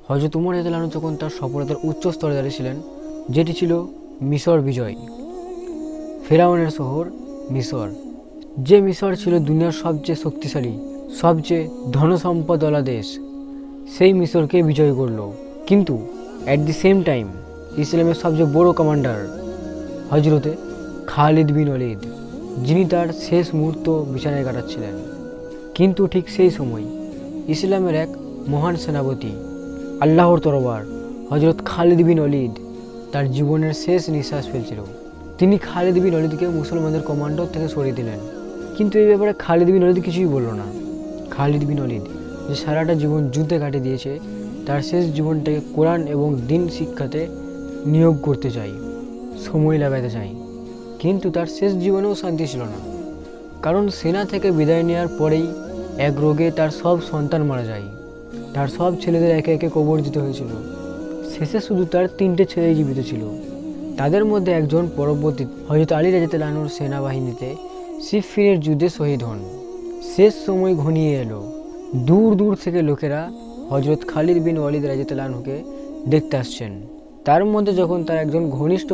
হযরত উমর রাদিয়াল্লাহু আনহু যখন তার সফলতার উচ্চ স্তরে দাঁড়িয়েছিলেন, যেটি ছিল মিশর বিজয়, ফেরাউনের শহর মিশর, যে মিশর ছিল দুনিয়ার সবচেয়ে শক্তিশালী, সবচেয়ে ধনসম্পদওয়ালা দেশ, সেই মিশরকে বিজয় করল। কিন্তু অ্যাট দি সেম টাইম ইসলামের সবচেয়ে বড় কমান্ডার হজরতে খালিদ বিন ওয়ালিদ, যিনি তার শেষ মুহূর্ত বিছানায় কাটাচ্ছিলেন। কিন্তু ঠিক সেই সময় ইসলামের এক মহান সেনাপতি, আল্লাহর তরবার হজরত খালিদ বিন ওয়ালিদ তার জীবনের শেষ নিঃশ্বাস ফেলছিল। তিনি খালিদ বিন ওয়ালিদকে মুসলমানদের কমান্ডার থেকে সরিয়ে দিলেন। কিন্তু এই ব্যাপারে খালিদ বিন ওয়ালিদ কিছুই বলল না। খালিদ বিন ওয়ালিদ, যে সারাটা জীবন যুদ্ধে কাটিয়ে দিয়েছে, তার শেষ জীবনটাকে কোরআন এবং দিন শিক্ষাতে নিয়োগ করতে চাই, সময় লাগাতে চাই। কিন্তু তার শেষ জীবনেও শান্তি ছিল না, কারণ সেনা থেকে বিদায় নেওয়ার পরেই এক রোগে তার সব সন্তান মারা যায়। তার সব ছেলেদের একে একে কবর দিতে হয়েছিল। শেষে শুধু তার 3টে ছেলেই জীবিত ছিল। তাদের মধ্যে একজন পরবর্তী হযরত আলী রাদিয়াল্লাহু আনহুর সেনাবাহিনীতে সিফফিনের যুদ্ধে শহীদ হন। শেষ সময় ঘনিয়ে এলো। দূর দূর থেকে লোকেরা হযরত খালিদ বিন ওয়ালিদ রাদিয়াল্লাহু আনহুকে দেখতে আসছেন। তার মধ্যে যখন তার একজন ঘনিষ্ঠ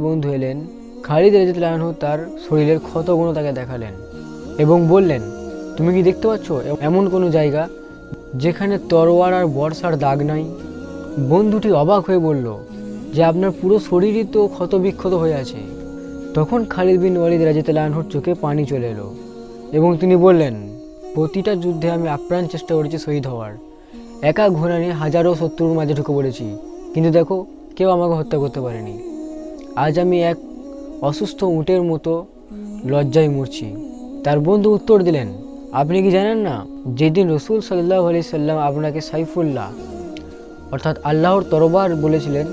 বন্ধু এলেন, খালিদ রাদিয়াল্লাহু আনহু তার শরীরের ক্ষতগুলো তাকে দেখালেন এবং বললেন, তুমি কি দেখতে পাচ্ছ এমন কোনো জায়গা যেখানে তরোয়ার আর বর্ষার দাগ নাই? বন্ধুটি অবাক হয়ে বলল যে আপনার পুরো শরীরই তো ক্ষতবিক্ষত হয়ে আছে। তখন খালিদ বিন ওয়ালিদ রাদিয়াল্লাহু আনহুর চোখে পানি চলে এলো এবং তিনি বললেন, প্রতিটা যুদ্ধে আমি আপ্রাণ চেষ্টা করেছি শহীদ হওয়ার। একা ঘোড়া নিয়ে হাজারো শত্রুর মাঝে ঢুকে পড়েছি, কিন্তু দেখো, কেউ আমাকে হত্যা করতে পারেনি। আজ আমি এক অসুস্থ উটের মতো লজ্জায় মরছি। তার বন্ধু উত্তর দিলেন, আপনি কি জানেন না, যেদিন রাসূল সাল্লাল্লাহু আলাইহি সাল্লাম আপনাকে সাইফুল্লাহ অর্থাৎ আল্লাহর তরবার বলেছিলেন,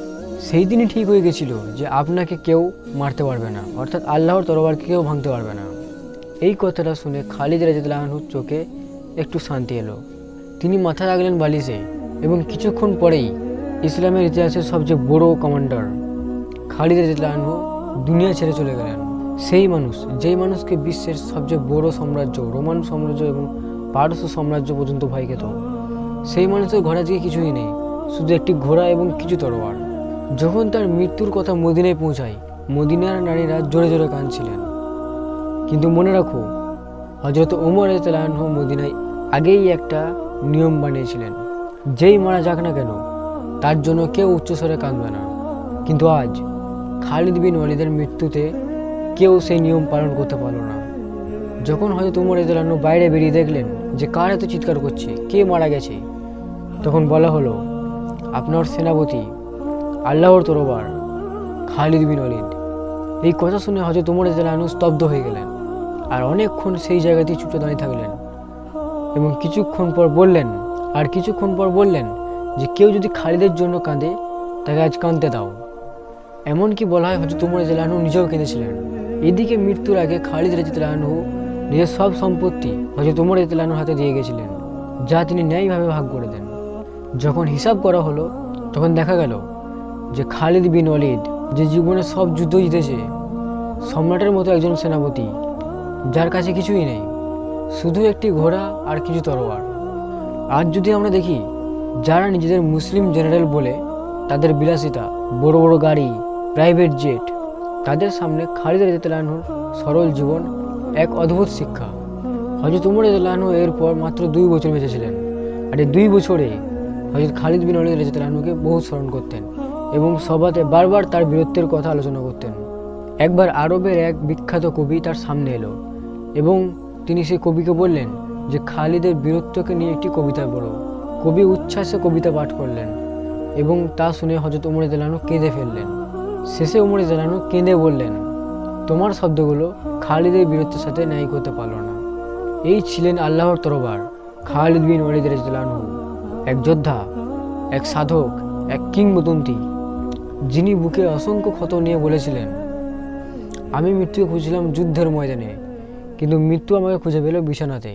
সেই দিনই ঠিক হয়ে গেছিল যে আপনাকে কেউ মারতে পারবে না, অর্থাৎ আল্লাহর তরবারকে কেউ ভাঙতে পারবে না। এই কথাটা শুনে খালিদ রাদিয়াল্লাহু আনহুর চোখে একটু শান্তি এলো। তিনি মাথা রাখলেন বালিশে এবং কিছুক্ষণ পরেই ইসলামের ইতিহাসের সবচেয়ে বড় কমান্ডার খালিদ রাদিয়াল্লাহু আনহু দুনিয়া ছেড়ে চলে গেলেন। সেই মানুষ, যেই মানুষকে বিশ্বের সবচেয়ে বড় সাম্রাজ্য রোমান সাম্রাজ্য এবং পারস্য সাম্রাজ্য পর্যন্ত ভয় খেত, সেই মানুষের ঘোড়া থেকে কিছুই নেই, শুধু একটি ঘোড়া এবং কিছু তরোয়ার। যখন তার মৃত্যুর কথা মদিনায় পৌঁছায়, মদিনার নারীরা জোরে জোরে কাঁদছিলেন। কিন্তু মনে রাখো, হযরত ওমর রাদিয়াল্লাহু আনহু মদিনায় আগেই একটা নিয়ম বানিয়েছিলেন, যেই মারা যাক না কেন তার জন্য কেউ উচ্চস্বরে কাঁদবে না। কিন্তু আজ খালিদ বিন ওয়ালিদের মৃত্যুতে কেউ সেই নিয়ম পালন করতে পারল না। যখন হযরত ওমর রাদিয়াল্লাহু আনহু বাইরে বেরিয়ে দেখলেন যে কার এত চিৎকার করছে, কে মারা গেছে, তখন বলা হলো, আপনার সেনাপতি আল্লাহর তরবার খালিদ বিন ওয়ালিদ। এই কথা শুনে হযরত ওমর রাদিয়াল্লাহু আনহু স্তব্ধ হয়ে গেলেন আর অনেকক্ষণ সেই জায়গাতেই চুপ দাঁড়িয়ে থাকলেন এবং কিছুক্ষণ পর বললেন যে কেউ যদি খালিদের জন্য কাঁদে তাকে আজ কাঁদতে দাও। এমনকি বলা হয় হযরত ওমর রাদিয়াল্লাহু আনহু নিজেও কেঁদেছিলেন। এদিকে মৃত্যুর আগে খালিদ রাদিয়াল্লাহু আনহু নিজের সব সম্পত্তি হযরত ওমর রাদিয়াল্লাহু আনহুর হাতে দিয়ে গেছিলেন, যা তিনি ন্যায়ভাবে ভাগ করে দেন। যখন হিসাব করা হলো, তখন দেখা গেল যে খালিদ বিন ওয়ালিদ, যে জীবনে সব যুদ্ধ জিতেছে, সম্রাটের মতো একজন সেনাপতি, যার কাছে কিছুই নেই, শুধু একটি ঘোড়া আর কিছু তরোয়ার। আজ যদি আমরা দেখি, যারা নিজেদের মুসলিম জেনারেল বলে, তাদের বিলাসিতা, বড় বড় গাড়ি, প্রাইভেট জেট, তাদের সামনে খালিদ রাদিয়াল্লাহু আনহুর সরল জীবন এক অদ্ভুত শিক্ষা। হযরত ওমর রাদিয়াল্লাহু আনহু এরপর মাত্র 2 বছর বেঁচেছিলেন, আর এই 2 বছরে হযরত খালিদ বিন ওয়ালিদ রাদিয়াল্লাহু আনহুকে বহু স্মরণ করতেন এবং সভাতে বারবার তার বীরত্বের কথা আলোচনা করতেন। একবার আরবের এক বিখ্যাত কবি তার সামনে এলো এবং তিনি সেই কবিকে বললেন যে খালিদের বীরত্বকে নিয়ে একটি কবিতা পড়ো। কবি উচ্ছ্বাসে কবিতা পাঠ করলেন এবং তা শুনে হযরত ওমর রাদিয়াল্লাহু আনহু কেঁদে ফেললেন। শেষে ওমর রাদিয়াল্লাহু আনহু কেঁদে বললেন, তোমার শব্দগুলো খালিদের বীরত্বের সাথে ন্যায় করতে পারল না। এই ছিলেন আল্লাহর তরবার খালিদ বিন ওয়ালিদ রাদিয়াল্লাহু আনহু, এক যোদ্ধা, এক সাধক, এক কিংবদন্তি, যিনি বুকে অসংখ্য ক্ষত নিয়ে বলেছিলেন, আমি মৃত্যুকে খুঁজছিলাম যুদ্ধের ময়দানে, কিন্তু মৃত্যু আমাকে খুঁজে পেল বিছানাতে।